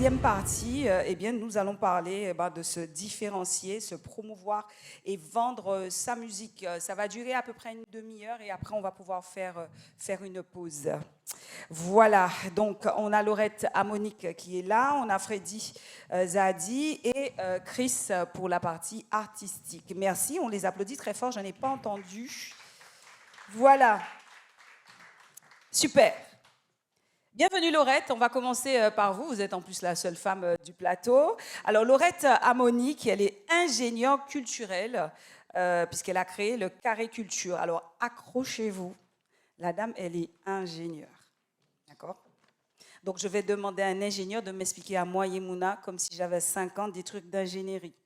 deuxième partie, eh bien, nous allons parler de se différencier, se promouvoir et vendre sa musique. Ça va durer à peu près une demi-heure et après, on va pouvoir faire une pause. Voilà, donc on a Laurette Amonique qui est là, on a Freddy Zadi et Chris pour la partie artistique. Merci, on les applaudit très fort, je n'ai pas entendu. Voilà, super. Bienvenue Laurette, on va commencer par vous. Vous êtes en plus la seule femme du plateau. Alors Laurette Amonique, elle est ingénieure culturelle puisqu'elle a créé le Carré Culture. Alors accrochez-vous, la dame, elle est ingénieure. D'accord ? Donc je vais demander à un ingénieur de m'expliquer à moi, Yemouna, comme si j'avais 5 ans, des trucs d'ingénierie.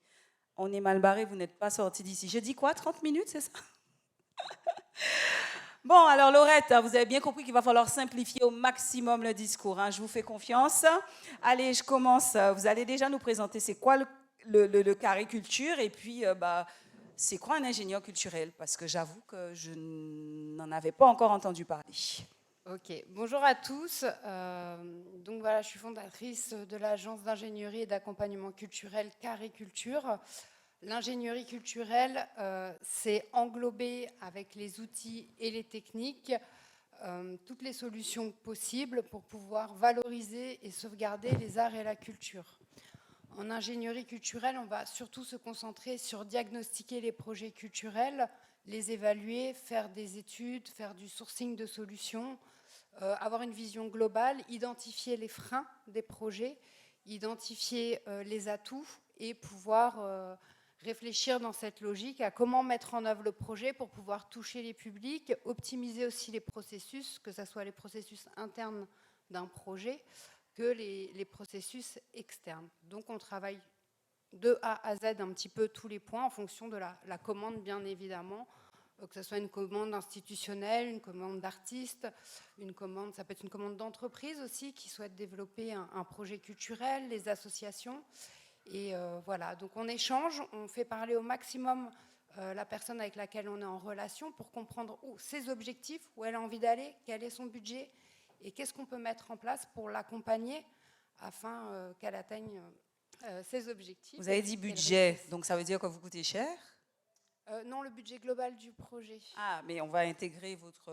On est mal barré, vous n'êtes pas sorti d'ici. Je dis quoi, 30 minutes, c'est ça ? Bon, alors Laurette, vous avez bien compris qu'il va falloir simplifier au maximum le discours. Hein. Je vous fais confiance. Allez, je commence. Vous allez déjà nous présenter c'est quoi le carré culture et puis c'est quoi un ingénieur culturel parce que j'avoue que je n'en avais pas encore entendu parler. Ok, bonjour à tous. Donc voilà, je suis fondatrice de l'agence d'ingénierie et d'accompagnement culturel Carré Culture. L'ingénierie culturelle, c'est englober avec les outils et les techniques toutes les solutions possibles pour pouvoir valoriser et sauvegarder les arts et la culture. En ingénierie culturelle, on va surtout se concentrer sur diagnostiquer les projets culturels, les évaluer, faire des études, faire du sourcing de solutions, avoir une vision globale, identifier les freins des projets, identifier les atouts et pouvoir réfléchir dans cette logique à comment mettre en œuvre le projet pour pouvoir toucher les publics, optimiser aussi les processus, que ce soit les processus internes d'un projet que les processus externes. Donc on travaille de A à Z un petit peu tous les points en fonction de la commande bien évidemment, que ce soit une commande institutionnelle, une commande d'artiste, ça peut être une commande d'entreprise aussi qui souhaite développer un projet culturel, les associations. Et voilà, donc on échange, on fait parler au maximum la personne avec laquelle on est en relation pour comprendre ses objectifs, où elle a envie d'aller, quel est son budget et qu'est-ce qu'on peut mettre en place pour l'accompagner afin qu'elle atteigne ses objectifs. Vous avez dit budget, donc ça veut dire que vous coûtez cher ? Non, le budget global du projet. Ah, mais on va intégrer votre...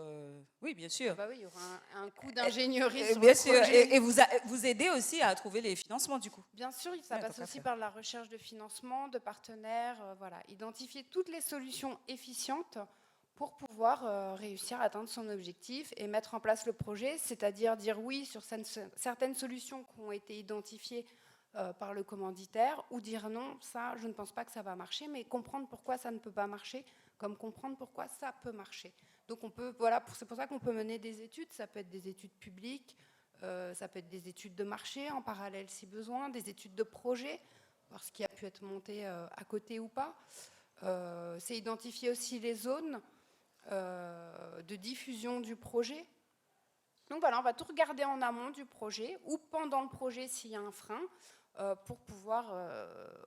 Oui, bien sûr. Bah oui, il y aura un coût d'ingénierie sur bien le sûr. projet. Et vous aidez aussi à trouver les financements, du coup. Bien sûr, ça passe aussi par la recherche de financement, de partenaires, voilà. Identifier toutes les solutions efficientes pour pouvoir réussir à atteindre son objectif et mettre en place le projet, c'est-à-dire dire oui sur certaines solutions qui ont été identifiées par le commanditaire, ou dire non, ça, je ne pense pas que ça va marcher, mais comprendre pourquoi ça ne peut pas marcher, comme comprendre pourquoi ça peut marcher. Donc on peut, voilà, c'est pour ça qu'on peut mener des études, ça peut être des études publiques, ça peut être des études de marché en parallèle si besoin, des études de projet, voir ce qui a pu être monté à côté ou pas. C'est identifier aussi les zones de diffusion du projet. Donc voilà, on va tout regarder en amont du projet ou pendant le projet s'il y a un frein pour pouvoir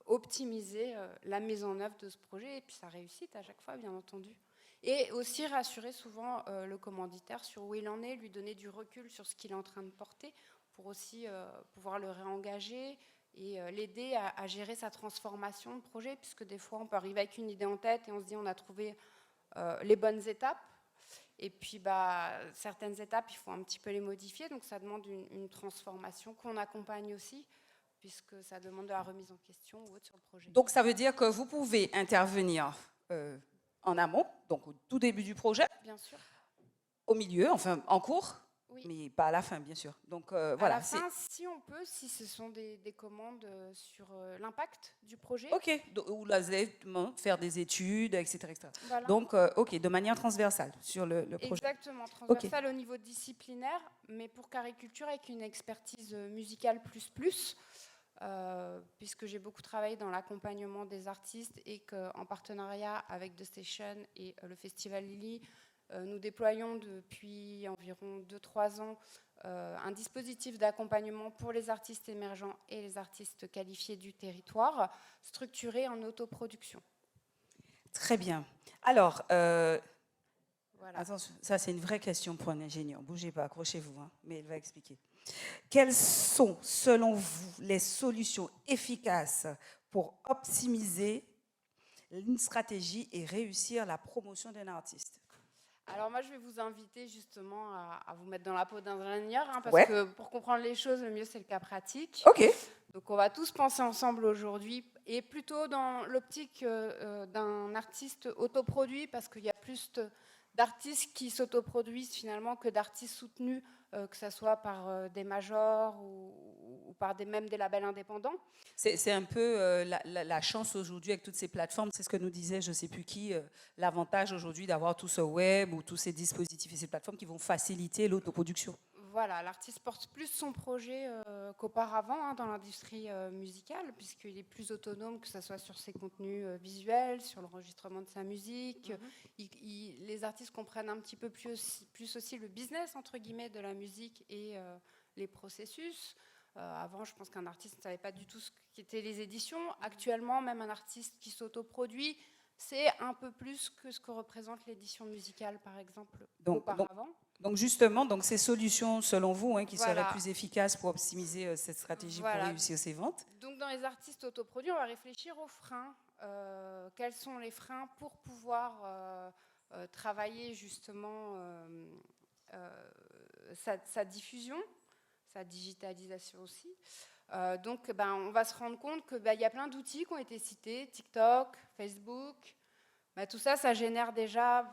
optimiser la mise en œuvre de ce projet et puis sa réussite à chaque fois, bien entendu. Et aussi rassurer souvent le commanditaire sur où il en est, lui donner du recul sur ce qu'il est en train de porter pour aussi pouvoir le réengager et l'aider à gérer sa transformation de projet, puisque des fois on peut arriver avec une idée en tête et on se dit on a trouvé les bonnes étapes. Et puis, certaines étapes, il faut un petit peu les modifier. Donc, ça demande une transformation qu'on accompagne aussi, puisque ça demande de la remise en question ou autre sur le projet. Donc, ça veut dire que vous pouvez intervenir en amont, donc au tout début du projet. Bien sûr. Au milieu, enfin, en cours. Oui. Mais pas à la fin, bien sûr. Donc, voilà. À la fin, si on peut, si ce sont des commandes sur l'impact du projet. OK. Ou faire des études, etc. etc. Voilà. Donc, OK, de manière transversale sur le projet. Exactement, transversale au niveau disciplinaire, mais pour Carré Culture avec une expertise musicale plus. Puisque j'ai beaucoup travaillé dans l'accompagnement des artistes et qu'en partenariat avec The Station et le Festival Lily, nous déployons depuis environ 2-3 ans un dispositif d'accompagnement pour les artistes émergents et les artistes qualifiés du territoire, structuré en autoproduction. Très bien. Alors, Voilà. Attention, ça c'est une vraie question pour un ingénieur. Bougez pas, accrochez-vous, hein, mais elle va expliquer. Quelles sont, selon vous, les solutions efficaces pour optimiser une stratégie et réussir la promotion d'un artiste? Alors moi, je vais vous inviter justement à vous mettre dans la peau d'un ingénieur, hein, parce Ouais. que pour comprendre les choses, le mieux, c'est le cas pratique. Ok. Donc on va tous penser ensemble aujourd'hui, et plutôt dans l'optique d'un artiste autoproduit, parce qu'il y a plus d'artistes qui s'autoproduisent finalement que d'artistes soutenus, que ce soit par des majors ou par même des labels indépendants. C'est un peu la chance aujourd'hui avec toutes ces plateformes. C'est ce que nous disait je ne sais plus qui, l'avantage aujourd'hui d'avoir tout ce web ou tous ces dispositifs et ces plateformes qui vont faciliter l'autoproduction. Voilà, l'artiste porte plus son projet qu'auparavant, hein, dans l'industrie musicale, puisqu'il est plus autonome, que ce soit sur ses contenus visuels, sur l'enregistrement de sa musique. Les artistes comprennent un petit peu plus aussi le business, entre guillemets, de la musique et les processus. Avant, je pense qu'un artiste ne savait pas du tout ce qu'étaient les éditions. Actuellement, même un artiste qui s'autoproduit, c'est un peu plus que ce que représente l'édition musicale, par exemple, auparavant. Donc justement, ces solutions, selon vous, hein, qui Voilà. seraient plus efficaces pour optimiser cette stratégie pour réussir ses ventes? Donc dans les artistes autoproduits, on va réfléchir aux freins. Quels sont les freins pour pouvoir travailler justement sa diffusion, sa digitalisation aussi. Donc on va se rendre compte qu'il y a plein d'outils qui ont été cités, TikTok, Facebook. Tout ça, ça génère déjà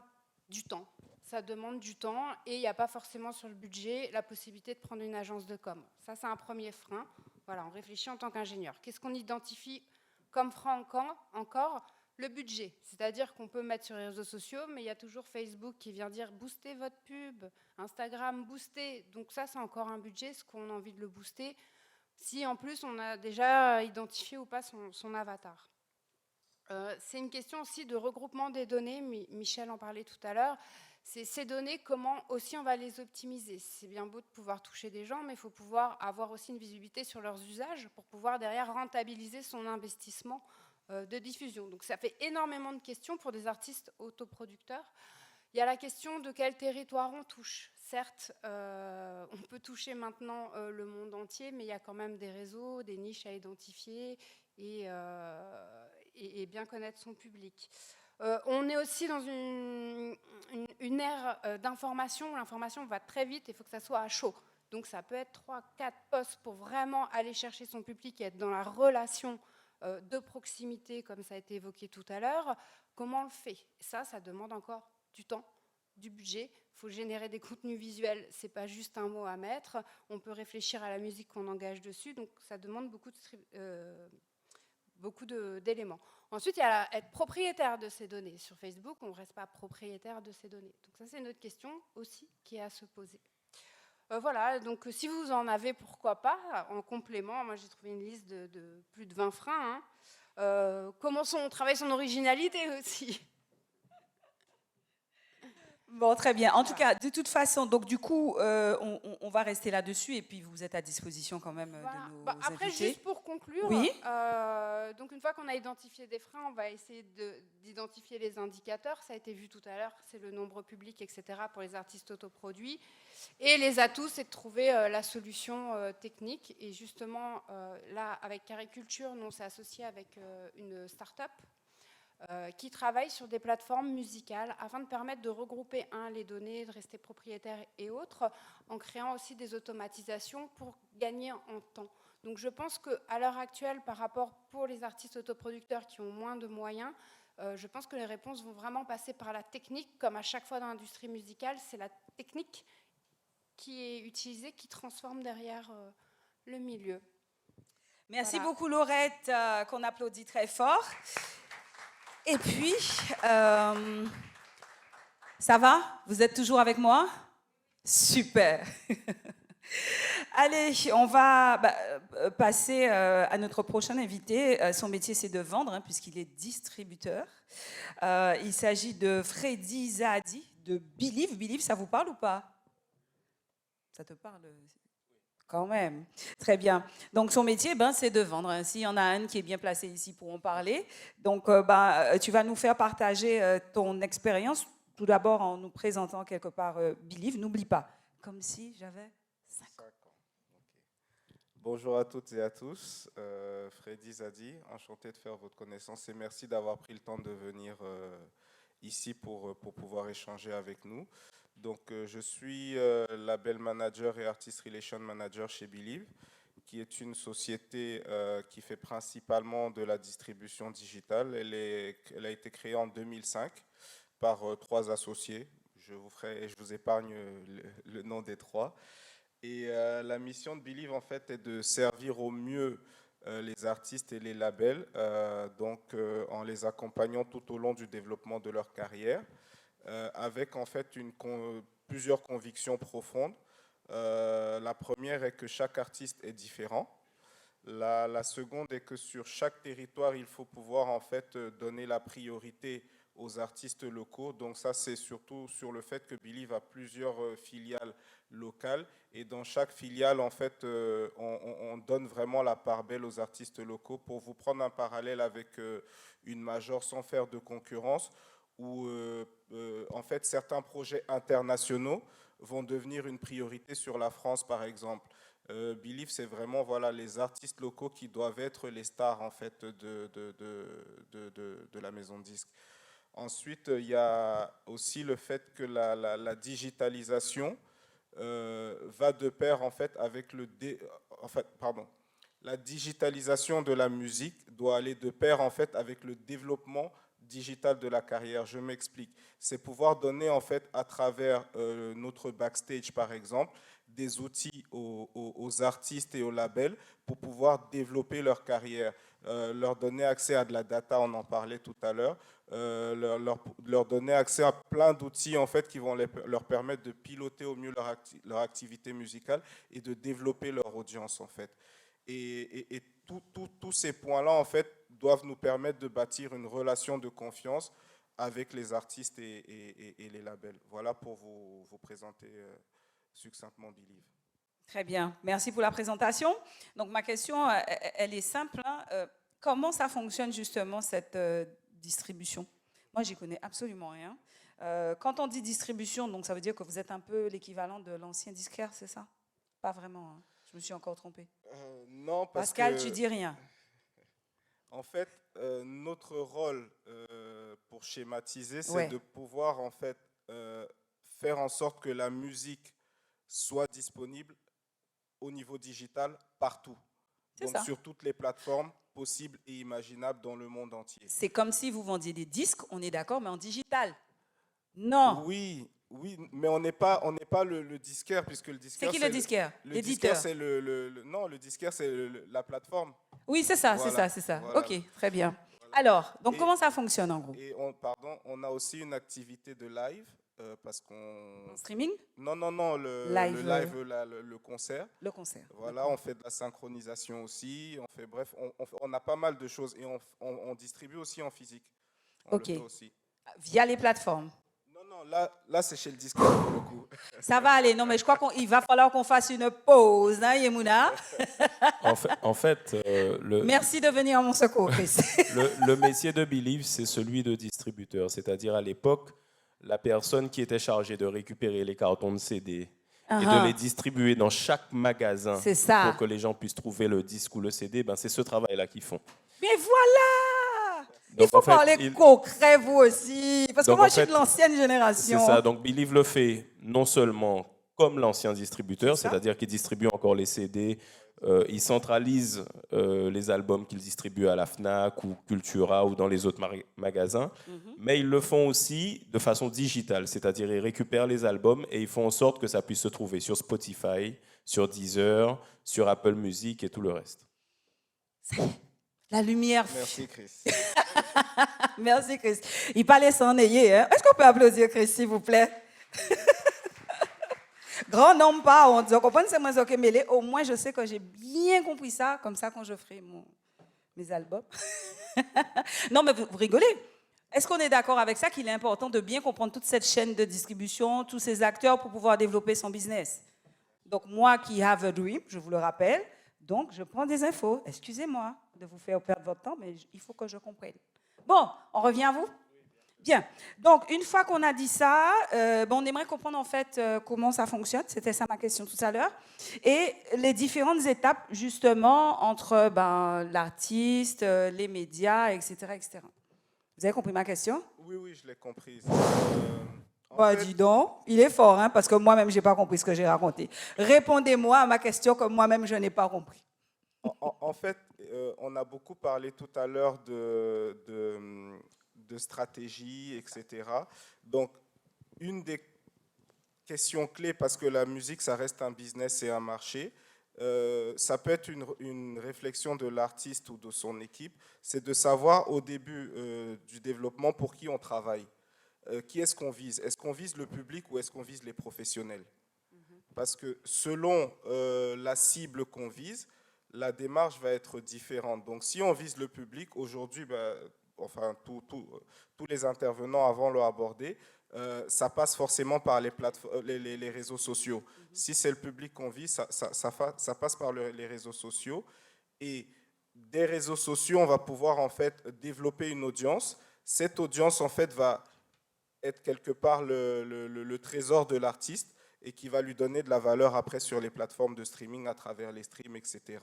du temps. Ça demande du temps et il n'y a pas forcément sur le budget la possibilité de prendre une agence de com. Ça, c'est un premier frein. Voilà, on réfléchit en tant qu'ingénieur. Qu'est-ce qu'on identifie comme frein encore? Le budget. C'est-à-dire qu'on peut mettre sur les réseaux sociaux, mais il y a toujours Facebook qui vient dire « boostez votre pub », Instagram « boostez ». Donc ça, c'est encore un budget. Est-ce qu'on a envie de le booster si en plus on a déjà identifié ou pas son avatar? C'est une question aussi de regroupement des données. Michel en parlait tout à l'heure. Ces données, comment aussi on va les optimiser? C'est bien beau de pouvoir toucher des gens, mais il faut pouvoir avoir aussi une visibilité sur leurs usages pour pouvoir derrière rentabiliser son investissement de diffusion. Donc ça fait énormément de questions pour des artistes autoproducteurs. Il y a la question de quel territoire on touche. Certes, on peut toucher maintenant le monde entier, mais il y a quand même des réseaux, des niches à identifier et bien connaître son public. On est aussi dans une ère d'information. L'information va très vite, il faut que ça soit à chaud. Donc ça peut être 3, 4 posts pour vraiment aller chercher son public et être dans la relation de proximité, comme ça a été évoqué tout à l'heure. Comment on le fait? Ça demande encore du temps, du budget. Il faut générer des contenus visuels, ce n'est pas juste un mot à mettre. On peut réfléchir à la musique qu'on engage dessus, donc ça demande beaucoup d'éléments. Ensuite, il y a être propriétaire de ces données. Sur Facebook, on ne reste pas propriétaire de ces données. Donc ça, c'est une autre question aussi qui est à se poser. Voilà, donc si vous en avez, pourquoi pas, en complément, moi j'ai trouvé une liste de plus de 20 freins. Hein. Comment on travaille son originalité aussi. Bon, très bien. En tout cas, de toute façon, donc du coup, on va rester là-dessus et puis vous êtes à disposition quand même de nos après, invités. juste pour conclure, oui. Donc une fois qu'on a identifié des freins, on va essayer d'identifier les indicateurs. Ça a été vu tout à l'heure, c'est le nombre public, etc. pour les artistes autoproduits. Et les atouts, c'est de trouver la solution technique. Et justement, là, avec Cariculture, nous, on s'est associé avec une start-up qui travaille sur des plateformes musicales afin de permettre de regrouper, les données, de rester propriétaire et autres, en créant aussi des automatisations pour gagner en temps. Donc je pense qu'à l'heure actuelle, par rapport pour les artistes autoproducteurs qui ont moins de moyens, je pense que les réponses vont vraiment passer par la technique, comme à chaque fois dans l'industrie musicale, c'est la technique qui est utilisée, qui transforme derrière le milieu. Merci beaucoup Laurette, qu'on applaudit très fort. Et puis, ça va? Vous êtes toujours avec moi? Super. Allez, on va passer à notre prochain invité. Son métier, c'est de vendre, hein, puisqu'il est distributeur. Il s'agit de Freddy Zahadi, de Believe. Believe, ça vous parle ou pas? Ça te parle? Quand même. Très bien. Donc, son métier, c'est de vendre. S'il y en a Anne qui est bien placée ici pour en parler. Donc, tu vas nous faire partager ton expérience. tout d'abord en nous présentant quelque part Believe. N'oublie pas, comme si j'avais 5 ans. 5 ans. Ok. Bonjour à toutes et à tous. Freddy Zadi, enchanté de faire votre connaissance et merci d'avoir pris le temps de venir ici pour pouvoir échanger avec nous. Donc, je suis label manager et artist relation manager chez Believe, qui est une société qui fait principalement de la distribution digitale. Elle a été créée en 2005 par 3 associés. Je vous épargne le nom des 3. Et la mission de Believe, en fait, est de servir au mieux les artistes et les labels, en les accompagnant tout au long du développement de leur carrière, avec en fait plusieurs convictions profondes. La première est que chaque artiste est différent. La seconde est que sur chaque territoire, il faut pouvoir en fait donner la priorité aux artistes locaux. Donc ça, c'est surtout sur le fait que Believe a plusieurs filiales locales. Et dans chaque filiale, en fait, on donne vraiment la part belle aux artistes locaux. Pour vous prendre un parallèle avec une major sans faire de concurrence, où en fait, certains projets internationaux vont devenir une priorité sur la France, par exemple. Believe, c'est vraiment voilà, les artistes locaux qui doivent être les stars en fait, de la maison de disque. Ensuite, il y a aussi le fait que la digitalisation va de pair en fait avec la digitalisation de la musique doit aller de pair en fait avec le développement digital de la carrière. Je m'explique. C'est pouvoir donner en fait à travers notre backstage par exemple des outils aux artistes et aux labels pour pouvoir développer leur carrière, leur donner accès à de la data, on en parlait tout à l'heure, leur donner accès à plein d'outils en fait qui vont leur permettre de piloter au mieux leur activité musicale et de développer leur audience en fait. Et tous ces points-là en fait doivent nous permettre de bâtir une relation de confiance avec les artistes et les labels. Voilà pour vous présenter succinctement Believe. Très bien, merci pour la présentation. Donc ma question, elle est simple. Hein. Comment ça fonctionne justement cette distribution? Moi, j'y connais absolument rien. Quand on dit distribution, donc ça veut dire que vous êtes un peu l'équivalent de l'ancien disquaire, c'est ça? Pas vraiment, hein. Je me suis encore trompée. Non, parce Pascal, que, tu dis rien. en fait, notre rôle, pour schématiser, c'est Ouais. de pouvoir en fait faire en sorte que la musique soit disponible au niveau digital partout. Donc ça. sur toutes les plateformes possibles et imaginables dans le monde entier. C'est comme si vous vendiez des disques, on est d'accord, mais en digital. Non. Oui, mais on n'est pas le disquaire puisque le disquaire. C'est qui le disquaire? L'éditeur, L'éditeur. c'est non, le disquaire c'est la plateforme. Oui, c'est ça, Voilà, c'est ça. voilà. Ok, très bien. Voilà. Alors, donc comment ça fonctionne en gros? Et on a aussi une activité de live parce qu'on. En streaming? Non, le Live, live, le concert. Le concert. Voilà, on fait de la synchronisation aussi. Bref, on a pas mal de choses et on distribue aussi en physique. On le fait aussi. Via les plateformes. Non, là c'est chez le disquaire pour le coup. Ça va aller. Non, mais je crois qu'il va falloir qu'on fasse une pause, hein, Yemouna? En fait, Merci de venir à mon secours, Chris. le métier de Believe, c'est celui de distributeur. C'est-à-dire, à l'époque, la personne qui était chargée de récupérer les cartons de CD et de les distribuer dans chaque magasin pour que les gens puissent trouver le disque ou le CD, ben, c'est ce travail-là qu'ils font. Mais voilà! Donc, il faut parler concret, vous aussi. Parce que moi, je suis de l'ancienne génération. C'est ça. Donc, Believe le fait non seulement comme l'ancien distributeur, c'est-à-dire qu'il distribue encore les CD, il centralise les albums qu'il distribue à la FNAC ou Cultura ou dans les autres magasins, mais ils le font aussi de façon digitale, c'est-à-dire ils récupèrent les albums et ils font en sorte que ça puisse se trouver sur Spotify, sur Deezer, sur Apple Music et tout le reste. La lumière. Merci, Chris. Merci, Chris. Il parlait s'en ayer. Hein? Est-ce qu'on peut applaudir Chris, s'il vous plaît? Grand nombre pas, on dit, on comprend, c'est moi qui mêlé. Au moins, je sais que j'ai bien compris ça, comme ça, quand je ferai mes albums. Non, mais vous rigolez. Est-ce qu'on est d'accord avec ça, qu'il est important de bien comprendre toute cette chaîne de distribution, tous ces acteurs pour pouvoir développer son business? Donc, moi qui have a dream, je vous le rappelle, donc je prends des infos. Excusez-moi de vous faire perdre votre temps, mais il faut que je comprenne. Bon, on revient à vous? Bien. Donc, une fois qu'on a dit ça, on aimerait comprendre en fait comment ça fonctionne. C'était ça ma question tout à l'heure. Et les différentes étapes, justement, entre l'artiste, les médias, etc., etc. Vous avez compris ma question? Oui, je l'ai comprise. Dis donc, il est fort, hein, parce que moi-même, je n'ai pas compris ce que j'ai raconté. Répondez-moi à ma question comme moi-même, je n'ai pas compris. En fait, on a beaucoup parlé tout à l'heure de stratégie, etc. Donc, une des questions clés, parce que la musique, ça reste un business et un marché, ça peut être une réflexion de l'artiste ou de son équipe, c'est de savoir au début du développement pour qui on travaille. Qui est-ce qu'on vise? Est-ce qu'on vise le public ou est-ce qu'on vise les professionnels? Parce que selon la cible qu'on vise, la démarche va être différente. Donc si on vise le public, aujourd'hui, tous les intervenants avant l'ont abordé, ça passe forcément par les réseaux sociaux. Si c'est le public qu'on vise, ça passe par les réseaux sociaux. Et des réseaux sociaux, on va pouvoir en fait développer une audience. Cette audience en fait va être quelque part le trésor de l'artiste et qui va lui donner de la valeur après sur les plateformes de streaming à travers les streams, etc.,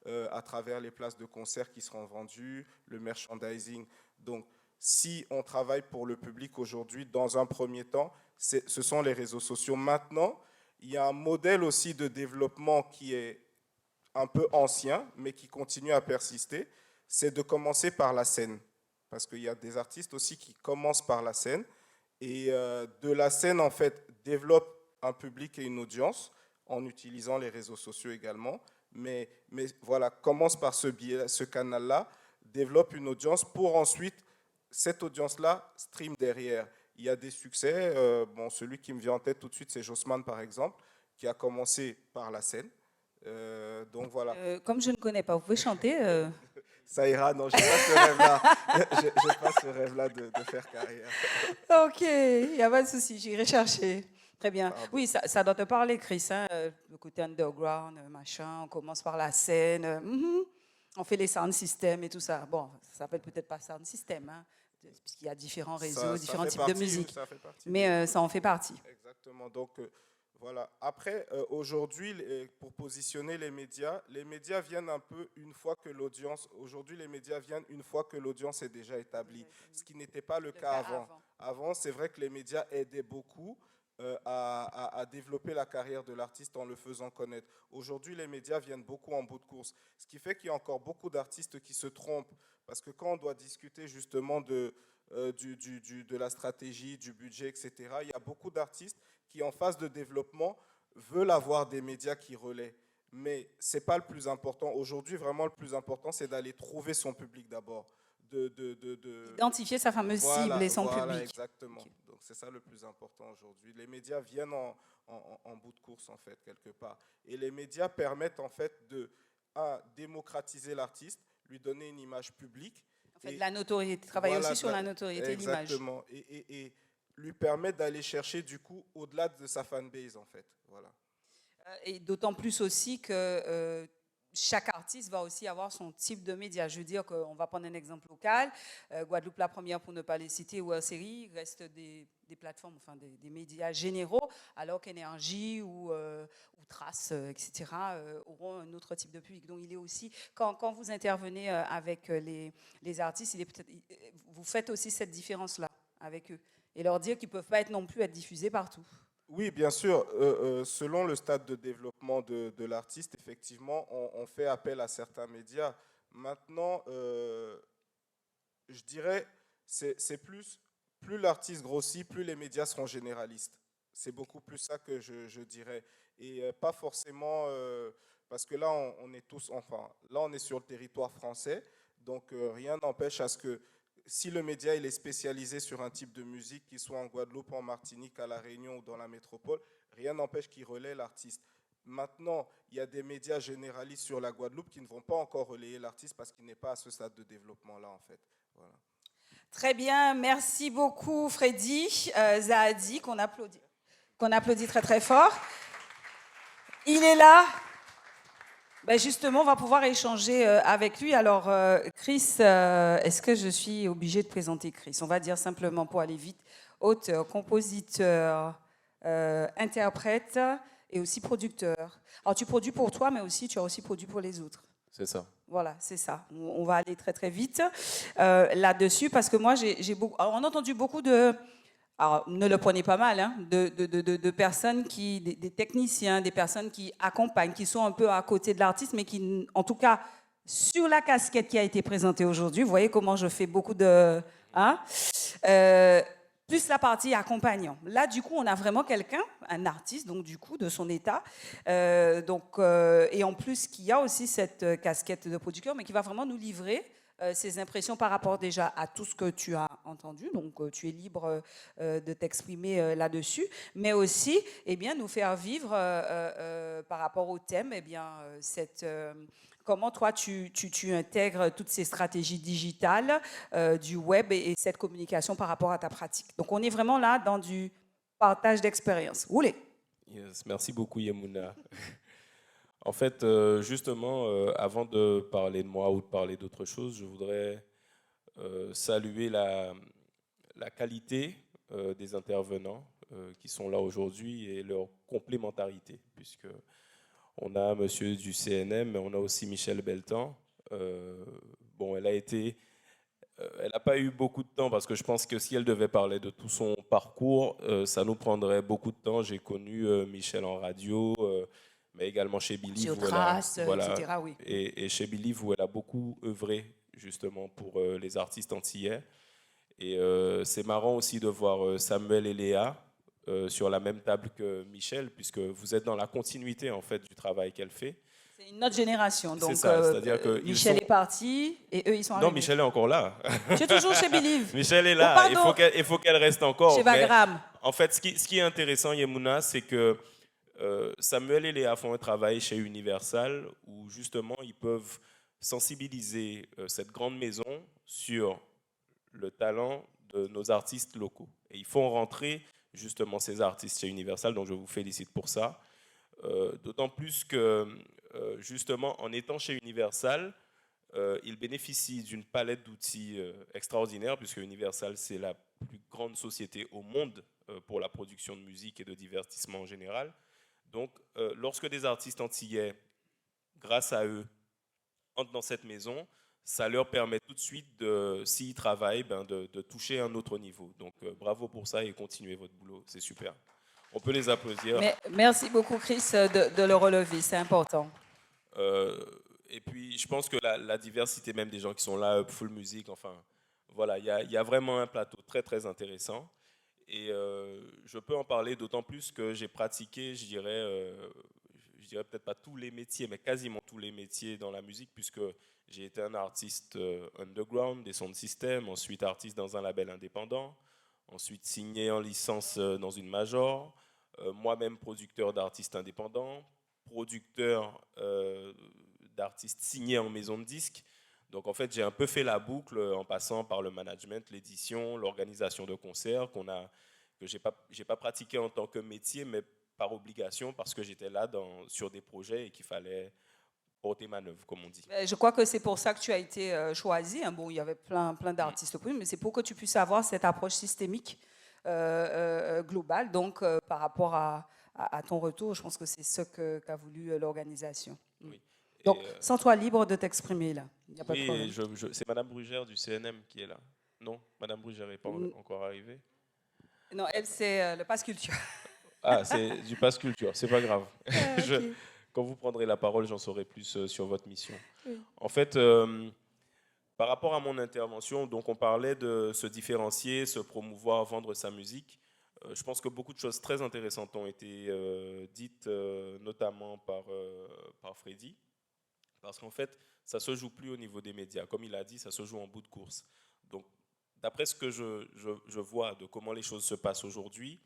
à travers les places de concert qui seront vendues, le merchandising. Donc, si on travaille pour le public aujourd'hui, dans un premier temps, ce sont les réseaux sociaux. Maintenant, il y a un modèle aussi de développement qui est un peu ancien, mais qui continue à persister, c'est de commencer par la scène. Parce qu'il y a des artistes aussi qui commencent par la scène, et de la scène, en fait, développent un public et une audience en utilisant les réseaux sociaux également. Mais voilà, commence par ce canal-là, développe une audience pour ensuite, cette audience-là, stream derrière. Il y a des succès. Celui qui me vient en tête tout de suite, c'est Jossman, par exemple, qui a commencé par la scène. Donc voilà. Comme je ne connais pas, vous pouvez chanter Ça ira, non, je n'ai pas ce rêve-là. Je n'ai pas ce rêve-là de faire carrière. Ok, il n'y a pas de souci, j'irai chercher. Très bien. Pardon. Oui, ça doit te parler, Chris, hein, le côté underground, machin, on commence par la scène, on fait les sound systems et tout ça. Bon, ça s'appelle peut-être pas sound system, hein, puisqu'il y a différents réseaux, différents types de musique. Mais ça en fait partie. Exactement. Donc, voilà. Après, aujourd'hui, pour positionner les médias viennent un peu une fois que l'audience. Aujourd'hui, les médias viennent une fois que l'audience est déjà établie, ce qui n'était pas le cas avant. Avant, c'est vrai que les médias aidaient beaucoup à développer la carrière de l'artiste en le faisant connaître. Aujourd'hui, les médias viennent beaucoup en bout de course, ce qui fait qu'il y a encore beaucoup d'artistes qui se trompent, parce que quand on doit discuter justement de la stratégie, du budget, etc., il y a beaucoup d'artistes qui, en phase de développement, veulent avoir des médias qui relaient. Mais ce n'est pas le plus important. Aujourd'hui, vraiment, le plus important, c'est d'aller trouver son public d'abord. Identifier sa fameuse cible et son public. Exactement. Okay. Donc, c'est ça le plus important aujourd'hui. Les médias viennent en bout de course, en fait, quelque part. Et les médias permettent, en fait, de démocratiser l'artiste, lui donner une image publique. En fait, la notoriété, travailler aussi sur la notoriété et l'image. Exactement. Et lui permettre d'aller chercher, du coup, au-delà de sa fanbase, en fait. Voilà. Et d'autant plus aussi que chaque artiste va aussi avoir son type de média. Je veux dire qu'on va prendre un exemple local. Guadeloupe, la première, pour ne pas les citer, ou série, reste des plateformes, enfin des médias généraux, alors qu'Énergie ou Trace, etc., auront un autre type de public. Donc, il est aussi, quand vous intervenez avec les artistes, vous faites aussi cette différence-là avec eux et leur dire qu'ils ne peuvent pas non plus être diffusés partout. Oui, bien sûr. Selon le stade de développement de l'artiste, effectivement, on fait appel à certains médias. Maintenant, je dirais, c'est plus l'artiste grossit, plus les médias seront généralistes. C'est beaucoup plus ça que je dirais. Et pas forcément, parce que là, on est tous, là, on est sur le territoire français, donc rien n'empêche à ce que si le média il est spécialisé sur un type de musique, qu'il soit en Guadeloupe, en Martinique, à La Réunion ou dans la métropole, rien n'empêche qu'il relaie l'artiste. Maintenant, il y a des médias généralistes sur la Guadeloupe qui ne vont pas encore relayer l'artiste parce qu'il n'est pas à ce stade de développement-là, en fait. Voilà. Très bien, merci beaucoup Freddy Zahadi, qu'on applaudit très très fort. Il est là. Ben justement, on va pouvoir échanger avec lui. Alors, Chris, est-ce que je suis obligée de présenter Chris? On va dire simplement pour aller vite, auteur, compositeur, interprète et aussi producteur. Alors, tu produis pour toi, mais aussi tu as aussi produit pour les autres. C'est ça. Voilà, c'est ça. On va aller très très vite là-dessus parce que moi, j'ai beaucoup. Alors, on a entendu beaucoup de. Alors, ne le prenez pas mal, hein, de personnes des techniciens, des personnes qui accompagnent, qui sont un peu à côté de l'artiste, mais qui, en tout cas, sur la casquette qui a été présentée aujourd'hui, vous voyez comment je fais beaucoup de... Hein, plus la partie accompagnant. Là, du coup, on a vraiment quelqu'un, un artiste, donc du coup, de son état, et en plus, qui a aussi cette casquette de producteur, mais qui va vraiment nous livrer ses impressions par rapport déjà à tout ce que tu as entendu, donc tu es libre de t'exprimer là-dessus, mais aussi eh bien, nous faire vivre par rapport au thème, eh bien, comment toi tu intègres toutes ces stratégies digitales du web et cette communication par rapport à ta pratique. Donc on est vraiment là dans du partage d'expérience. Oulé. Yes, merci beaucoup, Yemouna. En fait, justement, avant de parler de moi ou de parler d'autre chose, je voudrais saluer la qualité des intervenants qui sont là aujourd'hui et leur complémentarité, puisque on a monsieur du CNM, mais on a aussi Michel Beltan. Bon, elle n'a pas eu beaucoup de temps parce que je pense que si elle devait parler de tout son parcours, ça nous prendrait beaucoup de temps. J'ai connu Michel en radio, mais également chez Believe, Sur Trace, voilà, etc. Oui. et chez Believe où elle a beaucoup œuvré justement pour les artistes antillais. Et c'est marrant aussi de voir Samuel et Léa sur la même table que Michel, puisque vous êtes dans la continuité en fait du travail qu'elle fait. C'est une autre génération. Donc, c'est ça, c'est-à-dire que Michel est parti et eux, ils sont arrivés. Non, Michel est encore là. Tu es toujours chez Believe. Michel est là, il faut qu'elle reste encore. Chez Vagram. En fait, ce qui est intéressant, Yemouna, c'est que Samuel et Léa font un travail chez Universal où justement ils peuvent sensibiliser cette grande maison sur le talent de nos artistes locaux. Et ils font rentrer justement ces artistes chez Universal, donc je vous félicite pour ça. D'autant plus que justement en étant chez Universal, ils bénéficient d'une palette d'outils extraordinaire, puisque Universal, c'est la plus grande société au monde pour la production de musique et de divertissement en général. Donc, lorsque des artistes antillais, grâce à eux, entrent dans cette maison, ça leur permet tout de suite, s'ils travaillent, de toucher un autre niveau. Donc, bravo pour ça et continuez votre boulot, c'est super. On peut les applaudir. Merci beaucoup, Chris, de le relever, c'est important. Et puis, je pense que la diversité même des gens qui sont là, Full Music, enfin, voilà, il y a vraiment un plateau très, très intéressant. Et je peux en parler d'autant plus que j'ai pratiqué, je dirais peut-être pas tous les métiers, mais quasiment tous les métiers dans la musique, puisque j'ai été un artiste underground, des sound systems, ensuite artiste dans un label indépendant, ensuite signé en licence dans une major, moi-même producteur d'artistes indépendants, producteur d'artistes signés en maison de disques. Donc en fait, j'ai un peu fait la boucle en passant par le management, l'édition, l'organisation de concerts que j'ai pas pratiqué en tant que métier, mais par obligation parce que j'étais là sur des projets et qu'il fallait porter manœuvre, comme on dit. Je crois que c'est pour ça que tu as été choisi. Bon, il y avait plein d'artistes, mais c'est pour que tu puisses avoir cette approche systémique globale. Donc par rapport à ton retour, je pense que c'est ce qu'a voulu l'organisation. Oui. Donc, sens-toi libre de t'exprimer là. Il n'y a pas de problème. C'est Madame Brugère du CNM qui est là. Non, Madame Brugère n'est pas encore arrivée. Non, elle, c'est le Pass Culture. Ah, c'est du Pass Culture, c'est pas grave. Okay. Quand vous prendrez la parole, j'en saurai plus sur votre mission. Oui. En fait, par rapport à mon intervention, donc on parlait de se différencier, se promouvoir, vendre sa musique. Je pense que beaucoup de choses très intéressantes ont été dites, notamment par Freddy. Parce qu'en fait, ça ne se joue plus au niveau des médias. Comme il a dit, ça se joue en bout de course. Donc, d'après ce que je vois de comment les choses se passent aujourd'hui,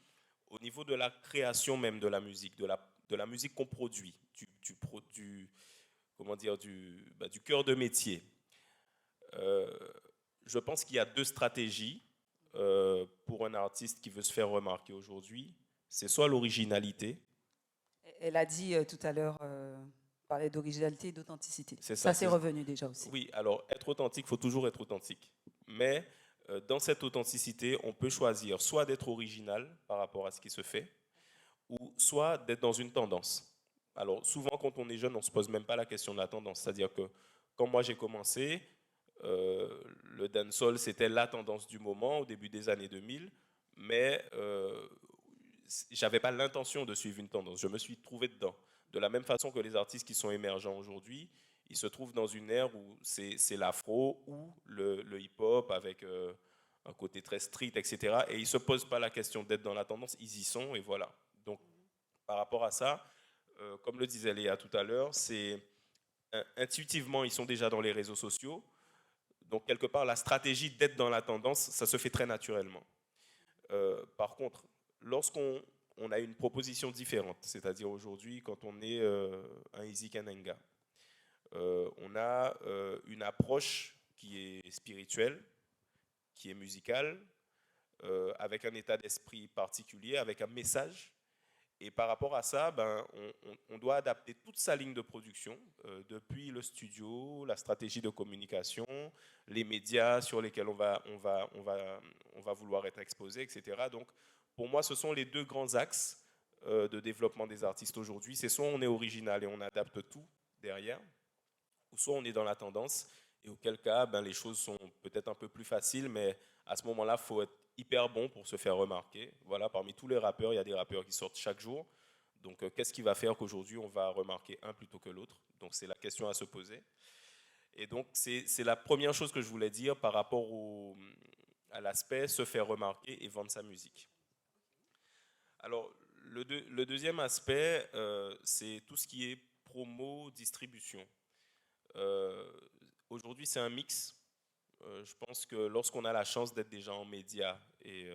au niveau de la création même de la musique, de la musique qu'on produit, du cœur de métier, je pense qu'il y a deux stratégies pour un artiste qui veut se faire remarquer aujourd'hui. C'est soit l'originalité. Elle a dit tout à l'heure... parlait d'originalité et d'authenticité. C'est Ça, ça, c'est revenu déjà aussi. Oui, alors être authentique, il faut toujours être authentique. Mais dans cette authenticité, on peut choisir soit d'être original par rapport à ce qui se fait, ou soit d'être dans une tendance. Alors souvent, quand on est jeune, on ne se pose même pas la question de la tendance. C'est-à-dire que quand moi j'ai commencé, le dancehall, c'était la tendance du moment au début des années 2000, mais j'avais pas l'intention de suivre une tendance. Je me suis trouvé dedans. De la même façon que les artistes qui sont émergents aujourd'hui, ils se trouvent dans une ère où c'est l'afro ou le hip-hop avec un côté très street, etc. Et ils ne se posent pas la question d'être dans la tendance, ils y sont et voilà. Donc par rapport à ça, comme le disait Léa tout à l'heure, c'est intuitivement, ils sont déjà dans les réseaux sociaux. Donc, quelque part, la stratégie d'être dans la tendance, ça se fait très naturellement. Par contre, lorsqu'on a une proposition différente, c'est-à-dire aujourd'hui, quand on est un Easy Kananga, on a une approche qui est spirituelle, qui est musicale, avec un état d'esprit particulier, avec un message. Et par rapport à ça, on doit adapter toute sa ligne de production, depuis le studio, la stratégie de communication, les médias sur lesquels on va vouloir être exposé, etc. Donc, pour moi, ce sont les deux grands axes de développement des artistes aujourd'hui. C'est soit on est original et on adapte tout derrière, ou soit on est dans la tendance, et auquel cas, les choses sont peut-être un peu plus faciles, mais à ce moment-là, il faut être hyper bon pour se faire remarquer. Voilà, parmi tous les rappeurs, il y a des rappeurs qui sortent chaque jour. Donc, qu'est-ce qui va faire qu'aujourd'hui, on va remarquer un plutôt que l'autre? Donc, c'est la question à se poser. Et donc, c'est la première chose que je voulais dire par rapport à l'aspect se faire remarquer et vendre sa musique. Alors, le deuxième aspect, c'est tout ce qui est promo, distribution. Aujourd'hui, c'est un mix. Je pense que lorsqu'on a la chance d'être déjà en médias, et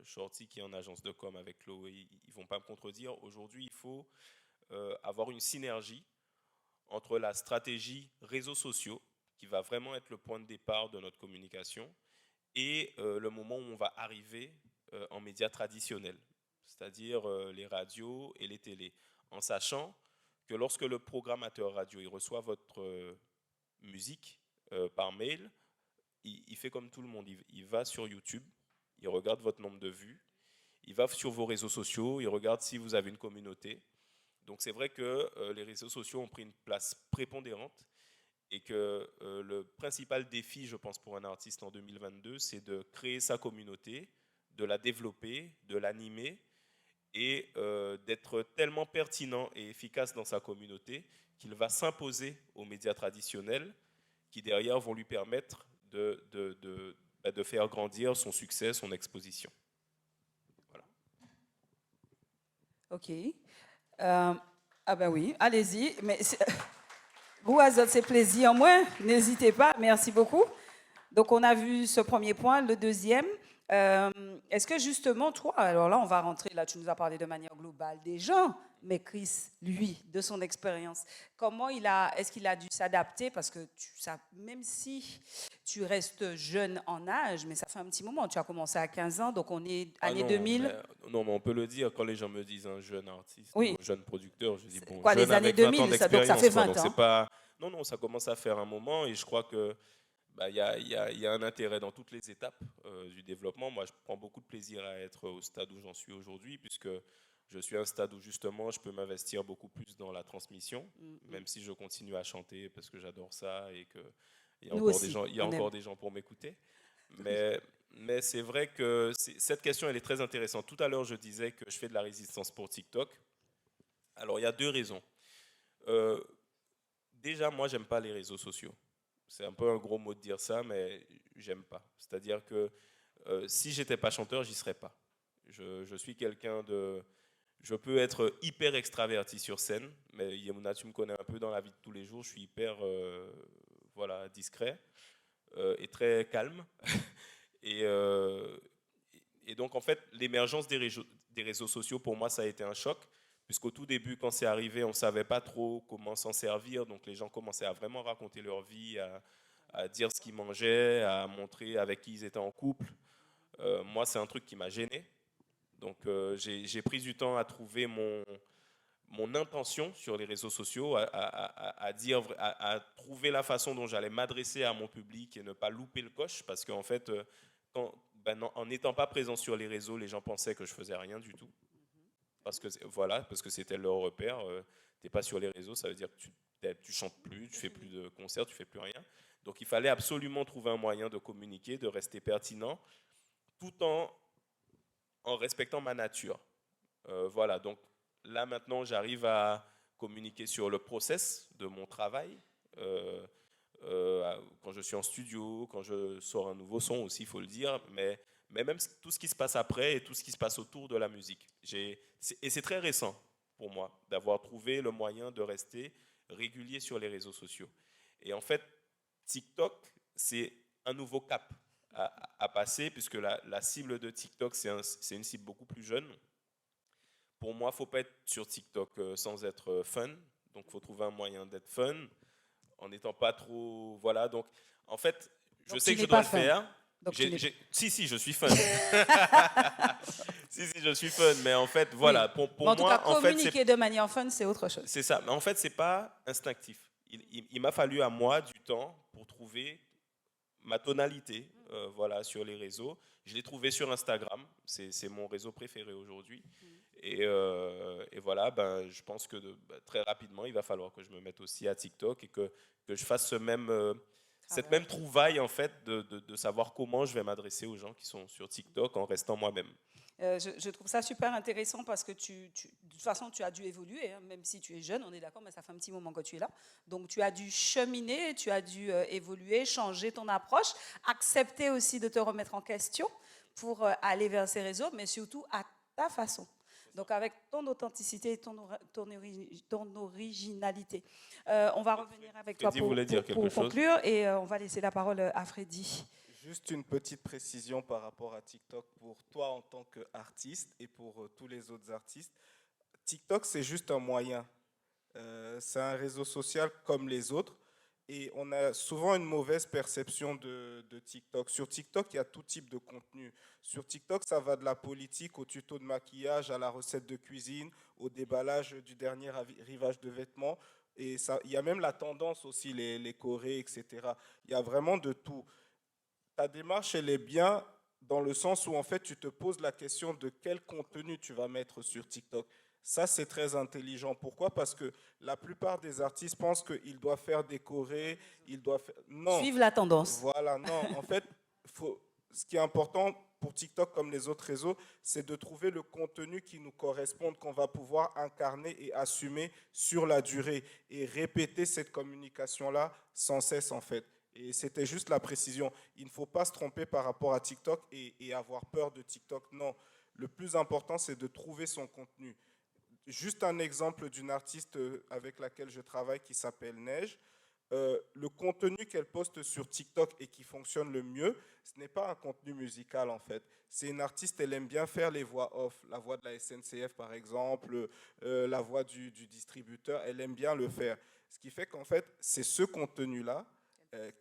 Shorty qui est en agence de com avec Chloé, ils ne vont pas me contredire, aujourd'hui il faut avoir une synergie entre la stratégie réseaux sociaux, qui va vraiment être le point de départ de notre communication, et le moment où on va arriver en médias traditionnels, c'est-à-dire les radios et les télés, en sachant que lorsque le programmateur radio il reçoit votre musique par mail, il fait comme tout le monde, il va sur YouTube, il regarde votre nombre de vues, il va sur vos réseaux sociaux, il regarde si vous avez une communauté. Donc c'est vrai que les réseaux sociaux ont pris une place prépondérante et que le principal défi, je pense, pour un artiste en 2022, c'est de créer sa communauté, de la développer, de l'animer et d'être tellement pertinent et efficace dans sa communauté qu'il va s'imposer aux médias traditionnels qui derrière vont lui permettre de faire grandir son succès, son exposition. Voilà. OK. Ah ben oui, allez-y. Mais vous, Azot, c'est plaisir. Moi, n'hésitez pas. Merci beaucoup. Donc, on a vu ce premier point. Le deuxième, est-ce que justement, toi, alors là, on va rentrer, là, tu nous as parlé de manière globale des gens, mais Chris, lui, de son expérience, est-ce qu'il a dû s'adapter? Parce que même si tu restes jeune en âge, mais ça fait un petit moment, tu as commencé à 15 ans, donc on est année 2000. Non, mais on peut le dire, quand les gens me disent un jeune artiste, oui, ou un jeune producteur, je dis bon, quoi, jeune les années avec 20 ans 2000, donc ça fait 20 donc ans. c'est pas... Non, ça commence à faire un moment et je crois que il y a un intérêt dans toutes les étapes du développement. Moi, je prends beaucoup de plaisir à être au stade où j'en suis aujourd'hui, puisque je suis à un stade où justement je peux m'investir beaucoup plus dans la transmission, même si je continue à chanter parce que j'adore ça et qu'il y a encore des gens pour m'écouter. Mais c'est vrai que cette question, elle est très intéressante. Tout à l'heure, je disais que je fais de la résistance pour TikTok. Alors, il y a deux raisons. Déjà, moi, j'aime pas les réseaux sociaux. C'est un peu un gros mot de dire ça, mais j'aime pas. C'est-à-dire que si j'étais pas chanteur, j'y serais pas. Je suis quelqu'un de... Je peux être hyper extraverti sur scène, mais Yemuna, tu me connais un peu dans la vie de tous les jours, je suis hyper discret et très calme. et donc, en fait, l'émergence des réseaux sociaux, pour moi, ça a été un choc. Puisqu'au tout début, quand c'est arrivé, on ne savait pas trop comment s'en servir. Donc les gens commençaient à vraiment raconter leur vie, à dire ce qu'ils mangeaient, à montrer avec qui ils étaient en couple. Moi, c'est un truc qui m'a gêné. Donc j'ai pris du temps à trouver mon intention sur les réseaux sociaux, à trouver la façon dont j'allais m'adresser à mon public et ne pas louper le coche, parce qu'en fait, en n'étant pas présent sur les réseaux, les gens pensaient que je faisais rien du tout, parce que c'était leur repère. T'es pas sur les réseaux, ça veut dire que tu chantes plus, tu fais plus de concerts, tu fais plus rien. Donc il fallait absolument trouver un moyen de communiquer, de rester pertinent, tout en respectant ma nature. Voilà, donc là maintenant j'arrive à communiquer sur le process de mon travail. Quand je suis en studio, quand je sors un nouveau son aussi, il faut le dire, mais même tout ce qui se passe après et tout ce qui se passe autour de la musique. Et c'est très récent pour moi d'avoir trouvé le moyen de rester régulier sur les réseaux sociaux. Et en fait, TikTok, c'est un nouveau cap à passer, puisque la cible de TikTok, c'est une cible beaucoup plus jeune. Pour moi, il ne faut pas être sur TikTok sans être fun. Donc, il faut trouver un moyen d'être fun, en n'étant pas trop... Voilà, donc, en fait, je sais que je dois le faire. Si, je suis fun. si, je suis fun. Mais en fait, voilà, oui. pour moi... En tout cas, communiquer de manière fun, c'est autre chose. C'est ça. Mais en fait, ce n'est pas instinctif. Il m'a fallu à moi du temps pour trouver ma tonalité voilà, sur les réseaux. Je l'ai trouvé sur Instagram. C'est mon réseau préféré aujourd'hui. Et voilà, je pense que très rapidement, il va falloir que je me mette aussi à TikTok et que je fasse cette même trouvaille en fait de savoir comment je vais m'adresser aux gens qui sont sur TikTok en restant moi-même. Je trouve ça super intéressant parce que de toute façon, tu as dû évoluer, hein, même si tu es jeune, on est d'accord, mais ça fait un petit moment que tu es là. Donc, tu as dû cheminer, tu as dû évoluer, changer ton approche, accepter aussi de te remettre en question pour aller vers ces réseaux, mais surtout à ta façon. Donc, avec ton authenticité et ton originalité. On va revenir avec toi pour conclure et on va laisser la parole à Freddy. Juste une petite précision par rapport à TikTok pour toi en tant qu'artiste et pour tous les autres artistes. TikTok, c'est juste un moyen. C'est un réseau social comme les autres. Et on a souvent une mauvaise perception de TikTok. Sur TikTok, il y a tout type de contenu. Sur TikTok, ça va de la politique au tuto de maquillage, à la recette de cuisine, au déballage du dernier arrivage de vêtements. Et ça, il y a même la tendance aussi, les chorés, etc. Il y a vraiment de tout. Ta démarche, elle est bien dans le sens où, en fait, tu te poses la question de quel contenu tu vas mettre sur TikTok. Ça, c'est très intelligent. Pourquoi? Parce que la plupart des artistes pensent qu'ils doivent faire des chorés, ils doivent faire... Non. Suivre la tendance. Voilà, non. En fait, ce qui est important pour TikTok comme les autres réseaux, c'est de trouver le contenu qui nous corresponde, qu'on va pouvoir incarner et assumer sur la durée et répéter cette communication-là sans cesse, en fait. Et c'était juste la précision. Il ne faut pas se tromper par rapport à TikTok et avoir peur de TikTok. Non, le plus important, c'est de trouver son contenu. Juste un exemple d'une artiste avec laquelle je travaille qui s'appelle Neige. Le contenu qu'elle poste sur TikTok et qui fonctionne le mieux, ce n'est pas un contenu musical en fait. C'est une artiste, elle aime bien faire les voix off, la voix de la SNCF par exemple, la voix du distributeur, elle aime bien le faire. Ce qui fait qu'en fait, c'est ce contenu-là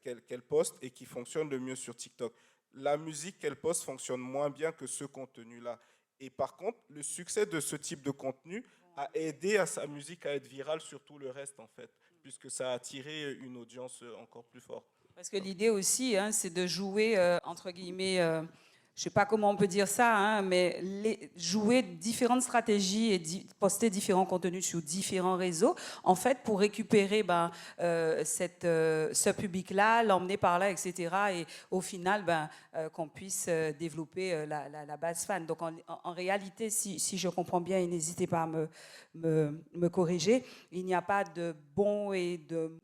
qu'elle poste et qui fonctionne le mieux sur TikTok. La musique qu'elle poste fonctionne moins bien que ce contenu-là. Et par contre, le succès de ce type de contenu a aidé à sa musique à être virale sur tout le reste, en fait, puisque ça a attiré une audience encore plus forte. Parce que l'idée aussi, hein, c'est de jouer, entre guillemets, je ne sais pas comment on peut dire ça, hein, mais jouer différentes stratégies et poster différents contenus sur différents réseaux, en fait, pour récupérer ce public-là, l'emmener par là, etc. Et au final, qu'on puisse développer la base fan. Donc, en réalité, si je comprends bien, et n'hésitez pas à me corriger, il n'y a pas de bon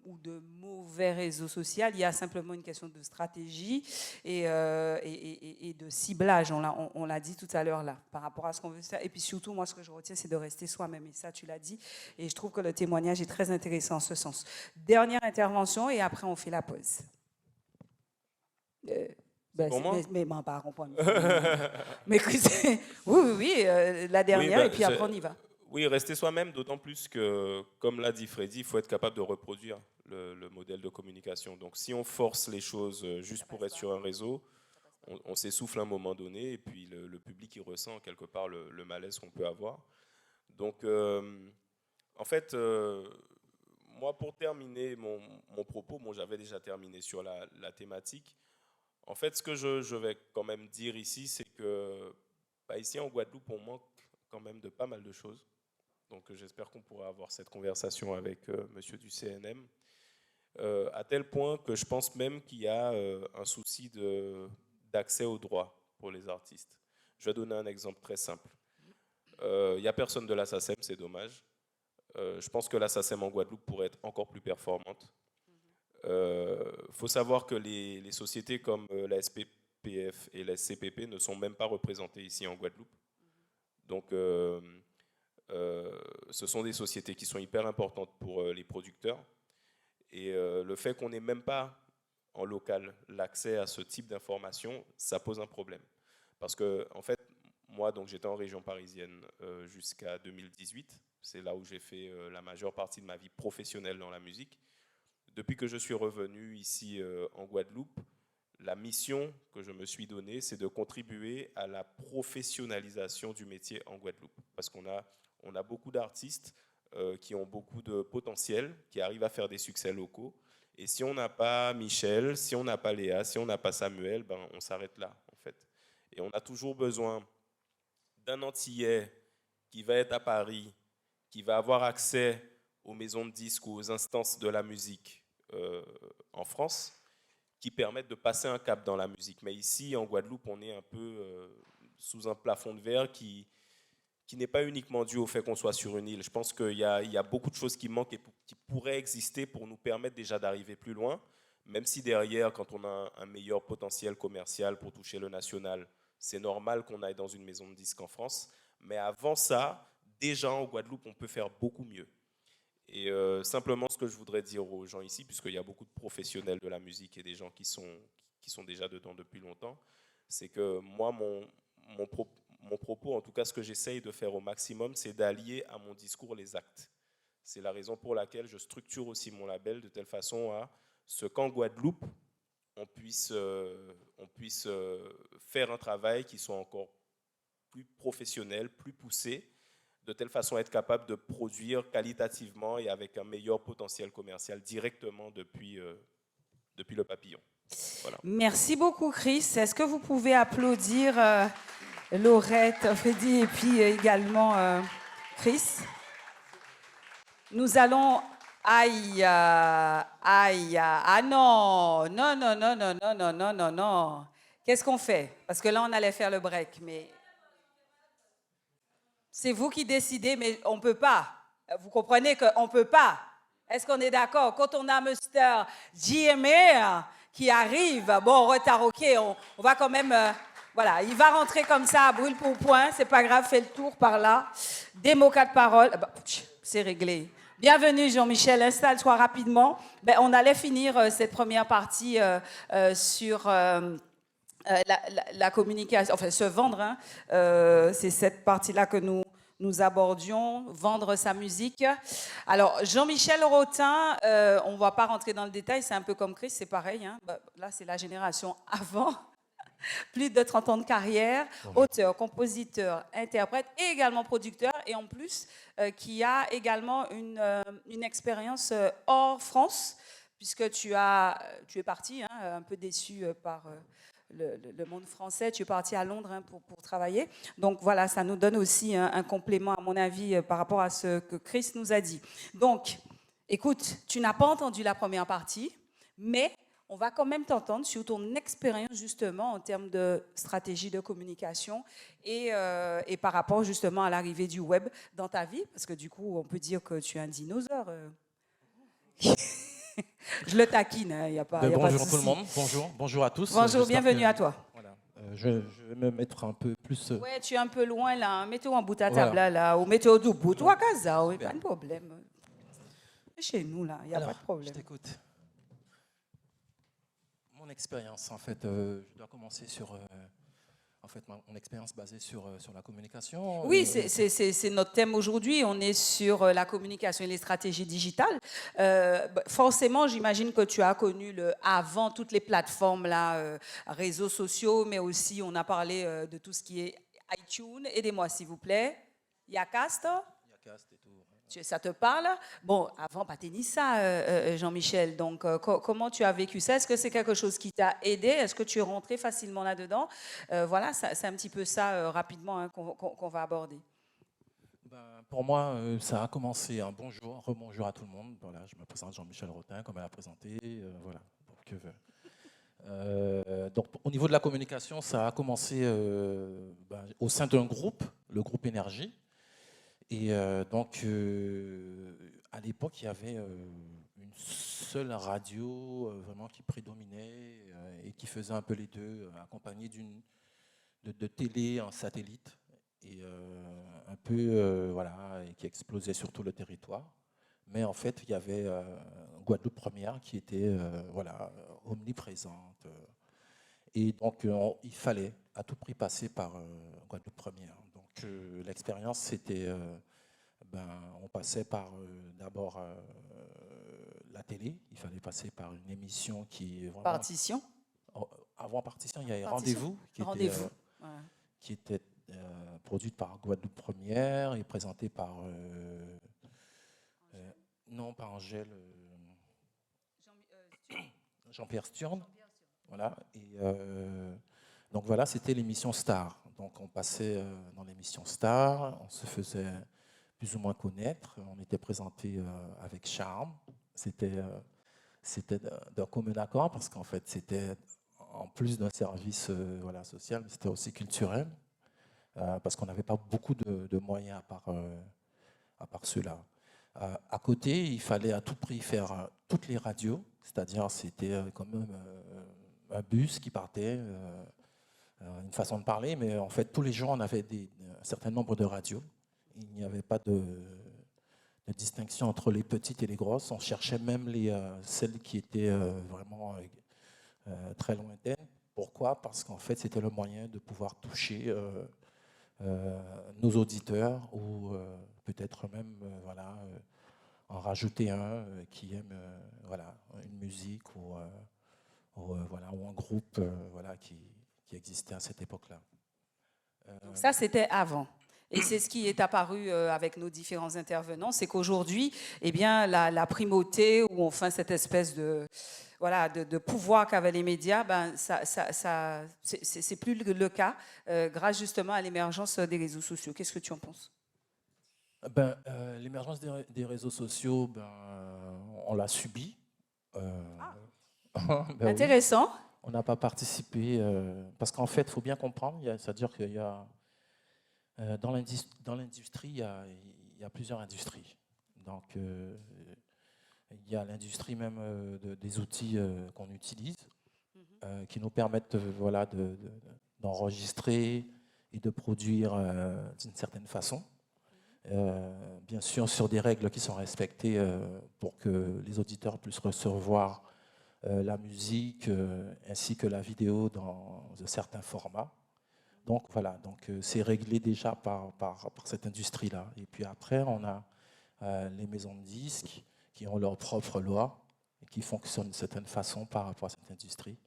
ou de mauvais réseaux sociaux, il y a simplement une question de stratégie et de ciblage, on l'a dit tout à l'heure là, par rapport à ce qu'on veut faire. Et puis surtout, moi, ce que je retiens, c'est de rester soi-même. Et ça, tu l'as dit. Et je trouve que le témoignage est très intéressant en ce sens. Dernière intervention et après, on fait la pause. Mais pas comprendre. Mais oui, la dernière, et puis après, on y va. Oui, rester soi-même, d'autant plus que, comme l'a dit Freddy, il faut être capable de reproduire le modèle de communication. Donc, si on force les choses juste pour être sur un réseau, on s'essouffle à un moment donné et puis le public il ressent quelque part le malaise qu'on peut avoir. Donc En fait, moi, pour terminer mon propos, bon, j'avais déjà terminé sur la thématique. En fait, ce que je vais quand même dire ici, c'est que bah, ici en Guadeloupe, on manque quand même de pas mal de choses. Donc j'espère qu'on pourra avoir cette conversation avec monsieur du CNM. À tel point que je pense même qu'il y a un souci d'accès aux droits pour les artistes. Je vais donner un exemple très simple. Il n'y a personne de la SACEM, c'est dommage. Je pense que la SACEM en Guadeloupe pourrait être encore plus performante. Faut savoir que les sociétés comme la SPPF et la SCPP ne sont même pas représentées ici en Guadeloupe. Donc, ce sont des sociétés qui sont hyper importantes pour les producteurs. Et le fait qu'on n'ait même pas en local l'accès à ce type d'informations, ça pose un problème. Parce que, en fait, moi, donc, j'étais en région parisienne jusqu'à 2018. C'est là où j'ai fait la majeure partie de ma vie professionnelle dans la musique. Depuis que je suis revenu ici en Guadeloupe, la mission que je me suis donnée, c'est de contribuer à la professionnalisation du métier en Guadeloupe. Parce qu'on a beaucoup d'artistes qui ont beaucoup de potentiel, qui arrivent à faire des succès locaux. Et si on n'a pas Michel, si on n'a pas Léa, si on n'a pas Samuel, ben on s'arrête là, en fait. Et on a toujours besoin d'un Antillais qui va être à Paris, qui va avoir accès aux maisons de disques ou aux instances de la musique en France, qui permettent de passer un cap dans la musique. Mais ici, en Guadeloupe, on est un peu sous un plafond de verre qui n'est pas uniquement dû au fait qu'on soit sur une île. Je pense qu'il y a beaucoup de choses qui manquent et qui pourraient exister pour nous permettre déjà d'arriver plus loin, même si derrière, quand on a un meilleur potentiel commercial pour toucher le national, c'est normal qu'on aille dans une maison de disques en France. Mais avant ça, déjà en Guadeloupe, on peut faire beaucoup mieux. Et simplement, ce que je voudrais dire aux gens ici, puisqu'il y a beaucoup de professionnels de la musique et des gens qui sont déjà dedans depuis longtemps, c'est que moi, mon propos, en tout cas ce que j'essaye de faire au maximum, c'est d'allier à mon discours les actes. C'est la raison pour laquelle je structure aussi mon label de telle façon à ce qu'en Guadeloupe, on puisse faire un travail qui soit encore plus professionnel, plus poussé, de telle façon à être capable de produire qualitativement et avec un meilleur potentiel commercial directement depuis le papillon. Voilà. Merci beaucoup, Chris. Est-ce que vous pouvez applaudir Laurette, Freddy et puis également Chris? Nous allons... Aïe, aïe, ah non, non, non, non, non, non, non, non, non, non. Qu'est-ce qu'on fait? Parce que là, on allait faire le break, mais... C'est vous qui décidez, mais on ne peut pas. Vous comprenez qu'on ne peut pas. Est-ce qu'on est d'accord? Quand on a Mr. GMR qui arrive, bon, retard, ok, on va quand même... voilà, il va rentrer comme ça à brûle pour point, c'est pas grave, fait le tour par là. Des mots, quatre paroles, c'est réglé. Bienvenue Jean-Michel, installe-toi rapidement. Ben, on allait finir cette première partie sur... la communication, enfin se vendre, hein, c'est cette partie-là que nous abordions, vendre sa musique. Alors, Jean-Michel Rotin, on ne va pas rentrer dans le détail, c'est un peu comme Chris, c'est pareil. Hein, là, c'est la génération avant, plus de 30 ans de carrière, auteur, compositeur, interprète et également producteur, et en plus, qui a également une expérience hors France, puisque tu es parti, hein, un peu déçu par... Le monde français, tu es parti à Londres, hein, pour travailler. Donc voilà, ça nous donne aussi un complément, à mon avis, par rapport à ce que Chris nous a dit. Donc, écoute, tu n'as pas entendu la première partie, mais on va quand même t'entendre sur ton expérience, justement, en termes de stratégie de communication et par rapport, justement, à l'arrivée du web dans ta vie, parce que du coup, on peut dire que tu es un dinosaure. Je le taquine, il n'y a pas, bonjour pas de tout le monde, bonjour à tous. Bonjour, bienvenue à toi. Voilà, je vais me mettre un peu plus... Ouais, tu es un peu loin là, mets-toi en bout à table là, ou mets-toi au bout, toi, casa, oui, pas de problème. Chez nous là, il n'y a pas de problème. Je t'écoute. Mon expérience, en fait, je dois commencer sur... En fait, mon expérience basée sur la communication. Oui, c'est notre thème aujourd'hui. On est sur la communication et les stratégies digitales. Forcément, j'imagine que tu as connu avant toutes les plateformes, là, réseaux sociaux, mais aussi on a parlé de tout ce qui est iTunes. Aidez-moi, s'il vous plaît. Yacast. Yacast et tout. Ça te parle? Bon, avant, pas tennis ça, Jean-Michel. Donc, comment tu as vécu ça? Est-ce que c'est quelque chose qui t'a aidé? Est-ce que tu es rentré facilement là-dedans? Voilà, c'est un petit peu ça, rapidement, hein, qu'on va aborder. Ben, pour moi, ça a commencé un bonjour, rebonjour à tout le monde. Voilà, je me présente Jean-Michel Rotin, comme elle a présenté. Voilà. Donc, au niveau de la communication, ça a commencé au sein d'un groupe, le groupe Énergie. Et à l'époque, il y avait une seule radio vraiment qui prédominait et qui faisait un peu les deux, accompagnée de télé en satellite et un peu voilà, et qui explosait sur tout le territoire. Mais en fait, il y avait Guadeloupe Première qui était voilà, omniprésente. Et donc, il fallait à tout prix passer par Guadeloupe Première. Donc, l'expérience, c'était, on passait par d'abord la télé. Il fallait passer par une émission qui est vraiment... Partition? Avant Partition, il y avait Rendez-vous, qui était produite par Guadeloupe Première et présentée par... non, pas Angèle... Jean-Pierre Sturne. Voilà. Et donc voilà, c'était l'émission Star. Donc on passait dans l'émission Star, on se faisait plus ou moins connaître, on était présenté avec charme. C'était d'un commun accord parce qu'en fait c'était en plus d'un service voilà, social, mais c'était aussi culturel parce qu'on n'avait pas beaucoup de moyens à part ceux-là. À côté, il fallait à tout prix faire toutes les radios, c'est-à-dire c'était quand même un bus qui partait, une façon de parler, mais en fait tous les jours on avait un certain nombre de radios. Il n'y avait pas de distinction entre les petites et les grosses. On cherchait même celles qui étaient vraiment très lointaines. Pourquoi? Parce qu'en fait c'était le moyen de pouvoir toucher nos auditeurs ou peut-être même voilà, en rajouter un qui aime voilà, une musique ou voilà, ou un groupe voilà, qui existait à cette époque-là. Donc ça, c'était avant. Et c'est ce qui est apparu avec nos différents intervenants, c'est qu'aujourd'hui, eh bien, la primauté ou enfin cette espèce de, voilà, de pouvoir qu'avaient les médias, ben, c'est plus le cas grâce justement à l'émergence des réseaux sociaux. Qu'est-ce que tu en penses? L'émergence des réseaux sociaux, on l'a subi. Intéressant. Oui. On n'a pas participé parce qu'en fait, il faut bien comprendre, c'est-à-dire qu'il y a dans l'industrie, il y a plusieurs industries. Donc, il y a l'industrie même des outils qu'on utilise, qui nous permettent voilà, d'enregistrer et de produire d'une certaine façon. Bien sûr, sur des règles qui sont respectées pour que les auditeurs puissent recevoir la musique ainsi que la vidéo dans de certains formats. Donc voilà, donc c'est réglé déjà par cette industrie-là. Et puis après, on a les maisons de disques qui ont leurs propres lois et qui fonctionnent d'une certaine façon par rapport à cette industrie.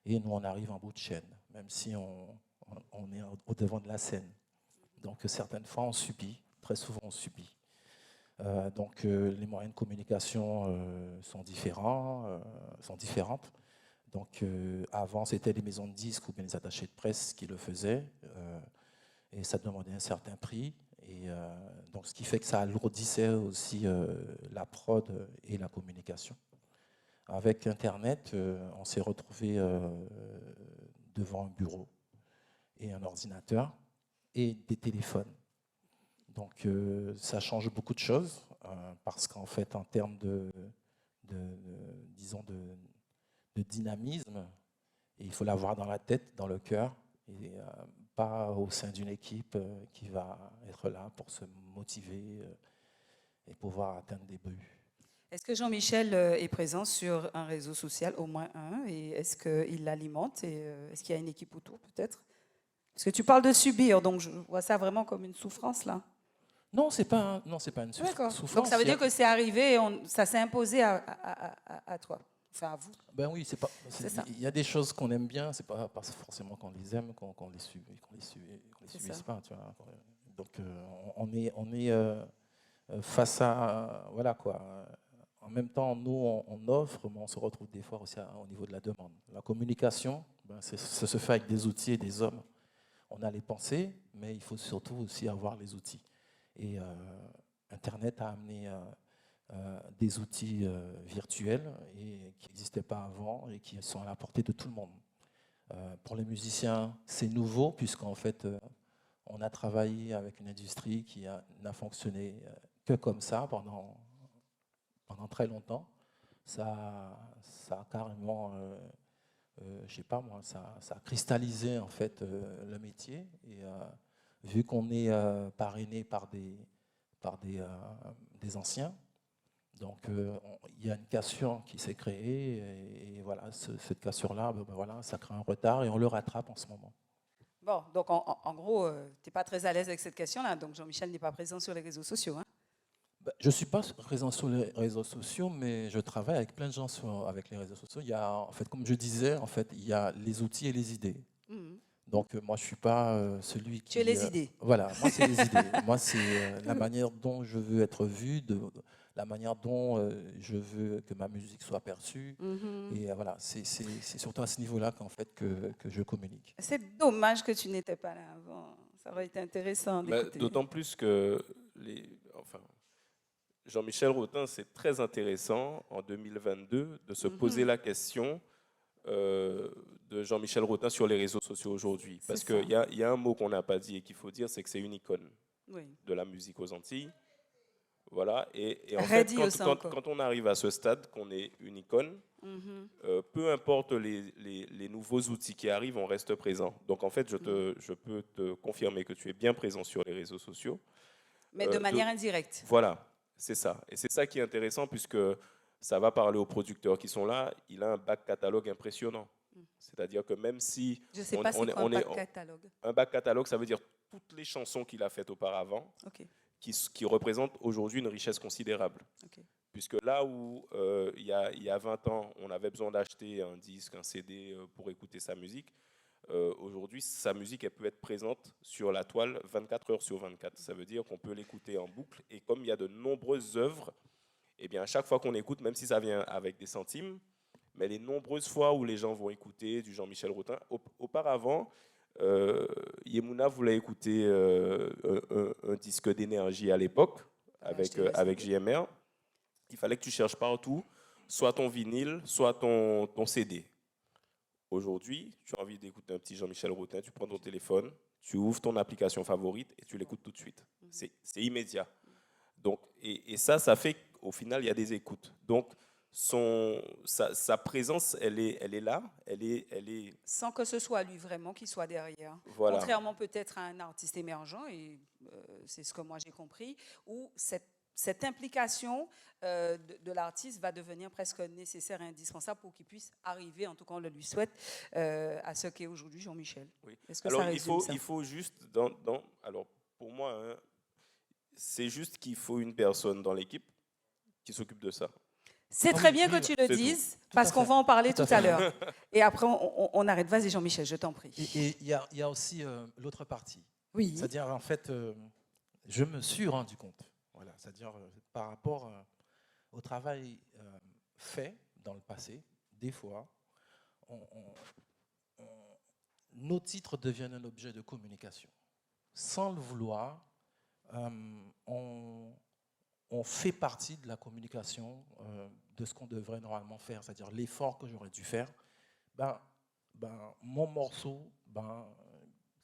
Et nous, on arrive en bout de chaîne, même si on est au devant de la scène. Donc certaines fois, on subit, très souvent on subit. Donc les moyens de communication sont différentes. Donc avant, c'était les maisons de disques ou bien les attachés de presse qui le faisaient. Et ça demandait un certain prix. Et donc ce qui fait que ça alourdissait aussi la prod et la communication. Avec Internet, on s'est retrouvé devant un bureau et un ordinateur et des téléphones. Donc ça change beaucoup de choses parce qu'en fait, en termes disons de dynamisme, il faut l'avoir dans la tête, dans le cœur, et pas au sein d'une équipe qui va être là pour se motiver et pouvoir atteindre des buts. Est-ce que Jean-Michel est présent sur un réseau social, au moins un, et est-ce qu'il l'alimente et est-ce qu'il y a une équipe autour peut-être? Parce que tu parles de subir, donc je vois ça vraiment comme une souffrance là. Non, c'est pas une souffrance. Donc ça veut dire que c'est arrivé, ça s'est imposé à toi, enfin à vous. Ben oui, il y a des choses qu'on aime bien, c'est pas forcément qu'on les aime, qu'on les subisse pas. Tu vois. Donc on est face à, voilà quoi, en même temps, nous, on offre, mais on se retrouve des fois aussi au niveau de la demande. La communication, ben, ça se fait avec des outils et des hommes. On a les pensées, mais il faut surtout aussi avoir les outils. Et Internet a amené des outils virtuels et qui n'existaient pas avant et qui sont à la portée de tout le monde. Pour les musiciens, c'est nouveau puisqu'en fait, on a travaillé avec une industrie qui n'a fonctionné que comme ça pendant très longtemps. Ça a carrément, je sais pas moi, ça a cristallisé en fait le métier. Et vu qu'on est parrainé par des anciens, donc il y a une cassure qui s'est créée et voilà, cette cassure-là, ben voilà, ça crée un retard et on le rattrape en ce moment. Bon, donc en gros, tu n'es pas très à l'aise avec cette question-là, donc Jean-Michel n'est pas présent sur les réseaux sociaux. Hein? Ben, je ne suis pas présent sur les réseaux sociaux, mais je travaille avec plein de gens avec les réseaux sociaux. Il y a, en fait, comme je disais, en fait, il y a les outils et les idées. Mhm. Donc moi, je ne suis pas celui qui... Tu es les idées. Voilà, moi, c'est les idées. Moi, c'est la manière dont je veux être vu, la manière dont je veux que ma musique soit perçue. Mhm. Et voilà, c'est surtout à ce niveau-là qu'en fait, que je communique. C'est dommage que tu n'étais pas là avant. Ça aurait été intéressant d'écouter. D'autant plus que Jean-Michel Rotin, c'est très intéressant en 2022 de se poser la question de Jean-Michel Rotin sur les réseaux sociaux aujourd'hui. Parce qu'il y a un mot qu'on n'a pas dit et qu'il faut dire, c'est que c'est une icône de la musique aux Antilles. Voilà. Et en fait, quand on arrive à ce stade, qu'on est une icône, peu importe les nouveaux outils qui arrivent, on reste présent. Donc en fait, je peux te confirmer que tu es bien présent sur les réseaux sociaux. Mais de manière indirecte. Voilà, c'est ça. Et c'est ça qui est intéressant puisque ça va parler aux producteurs qui sont là. Il a un back catalogue impressionnant. C'est-à-dire que même si... Je ne sais pas c'est quoi un back catalogue. Un back catalogue, ça veut dire toutes les chansons qu'il a faites auparavant, qui représentent aujourd'hui une richesse considérable. Puisque là où, il y a 20 ans, on avait besoin d'acheter un disque, un CD pour écouter sa musique, aujourd'hui, sa musique, elle peut être présente sur la toile 24 heures sur 24. Ça veut dire qu'on peut l'écouter en boucle. Et comme il y a de nombreuses œuvres, eh bien, à chaque fois qu'on écoute, même si ça vient avec des centimes, mais les nombreuses fois où les gens vont écouter du Jean-Michel Rotin, auparavant, Yemuna voulait écouter un disque d'énergie à l'époque, avec JMR. Il fallait que tu cherches partout, soit ton vinyle, soit ton CD. Aujourd'hui, tu as envie d'écouter un petit Jean-Michel Rotin, tu prends ton téléphone, tu ouvres ton application favorite et tu l'écoutes tout de suite. C'est immédiat. Donc, et ça fait qu'au final, il y a des écoutes. Donc, sa présence, elle est là. Elle est... Sans que ce soit lui vraiment qui soit derrière. Voilà. Contrairement peut-être à un artiste émergent, et c'est ce que moi j'ai compris, où cette implication de l'artiste va devenir presque nécessaire et indispensable pour qu'il puisse arriver, en tout cas on le lui souhaite, à ce qu'est aujourd'hui Jean-Michel. Oui. Est-ce que alors ça résume ça? il faut juste, alors pour moi, hein, c'est juste qu'il faut une personne dans l'équipe qui s'occupe de ça. C'est très bien que tu le dises, parce qu'on va en parler tout à l'heure. Et après, on arrête. Vas-y, Jean-Michel, je t'en prie. Et il y a aussi l'autre partie. Oui. C'est-à-dire, en fait, je me suis rendu compte, voilà, c'est-à-dire par rapport au travail fait dans le passé, des fois, nos titres deviennent un objet de communication. Sans le vouloir, on fait partie de la communication de ce qu'on devrait normalement faire, c'est-à-dire l'effort que j'aurais dû faire. Mon morceau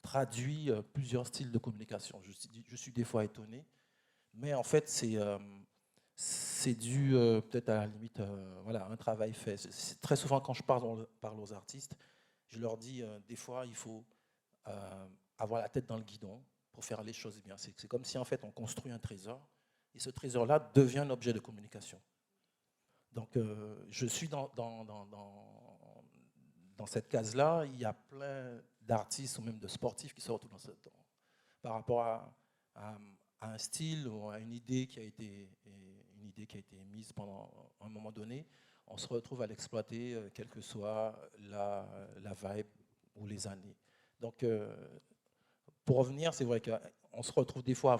traduit plusieurs styles de communication. Je suis des fois étonné, mais en fait, c'est dû peut-être à la limite à un travail fait. Très souvent, quand je parle aux artistes, je leur dis des fois, il faut avoir la tête dans le guidon pour faire les choses bien. C'est comme si en fait on construit un trésor et ce trésor-là devient un objet de communication. Donc je suis dans cette case-là. Il y a plein d'artistes ou même de sportifs qui se retrouvent par rapport à un style ou à une idée qui a été émise pendant un moment donné. On se retrouve à l'exploiter, quelle que soit la vibe ou les années. Donc, pour revenir, c'est vrai qu'on se retrouve des fois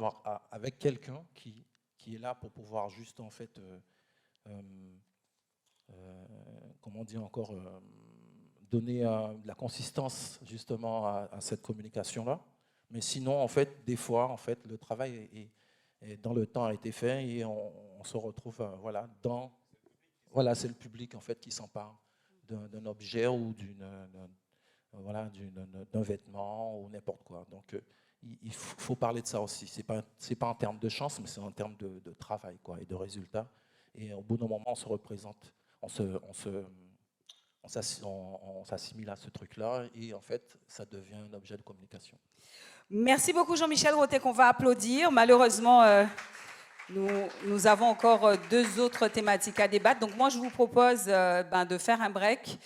avec quelqu'un qui qui est là pour pouvoir juste, en fait, comment dire encore, donner de la consistance justement à cette communication-là. Mais sinon, en fait, des fois, en fait, le travail dans le temps a été fait et on se retrouve, voilà, voilà, c'est le public en fait qui s'empare d'un objet ou voilà, d'un vêtement ou n'importe quoi. Donc, il faut parler de ça aussi. C'est pas en termes de chance, mais c'est en termes de travail, quoi, et de résultats. Et au bout d'un moment, on se représente, on s'assimile à ce truc-là et en fait, ça devient un objet de communication. Merci beaucoup Jean-Michel Rotet qu'on va applaudir. Malheureusement, nous avons encore 2 autres thématiques à débattre. Donc moi, je vous propose de faire un break.